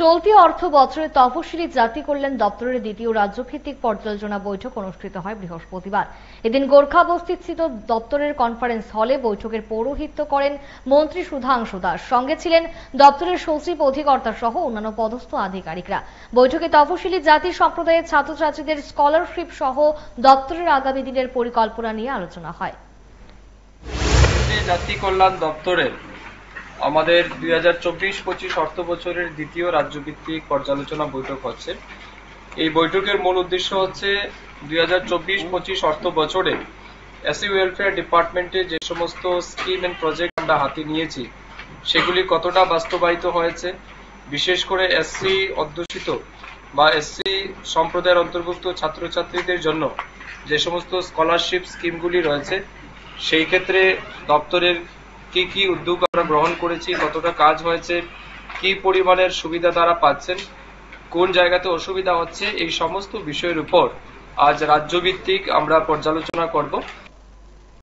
চলতি অর্থ বছরে তফসিলি জাতি কল্যাণ দপ্তরের দ্বিতীয় রাজ্যভিত্তিক পর্যালোচনা বৈঠক অনুষ্ঠিত হয় বৃহস্পতিবার। এদিন গোর্খাবস্তিস্থিত দপ্তরের কনফারেন্স হলে বৈঠকের পৌরোহিত্য করেন মন্ত্রী সুধাংশু দাস। সঙ্গে ছিলেন দপ্তরের সচিব, অধিকর্তা সহ অন্যান্য পদস্থ আধিকারিকরা। বৈঠকে তফসিলি জাতি সম্প্রদায়ের ছাত্রছাত্রীদের স্কলারশিপ সহ দপ্তরের আগামী দিনের পরিকল্পনা নিয়ে আলোচনা হয়। জাতি কল্যাণ দপ্তরের আমাদের 2024-25 অর্থ বছরের দ্বিতীয় রাজ্যভিত্তিক পর্যালোচনা বৈঠক হচ্ছে। এই বৈঠকের মূল উদ্দেশ্য হচ্ছে 2024-25 অর্থ বছরে এসসি ওয়েলফেয়ার ডিপার্টমেন্টে যে সমস্ত স্কিম এন্ড প্রজেক্ট আমরা হাতে নিয়েছি সেগুলি কতটা বাস্তবায়িত হয়েছে, বিশেষ করে এসসি অধ্যুষিত বা এসসি সম্প্রদায়ের অন্তর্ভুক্ত ছাত্রছাত্রীদের জন্য যে সমস্ত স্কলারশিপ স্কিমগুলি রয়েছে সেই ক্ষেত্রে দপ্তরের কি কি উদ্যোগ আমরা গ্রহণ করেছি, কতটা কাজ হয়েছে, কি পরিমাণের সুবিধা তারা পাচ্ছেন, কোন জায়গাতে অসুবিধা হচ্ছে, এই সমস্ত বিষয়ের উপর আজ রাজ্যভিত্তিক আমরা পর্যালোচনা করব।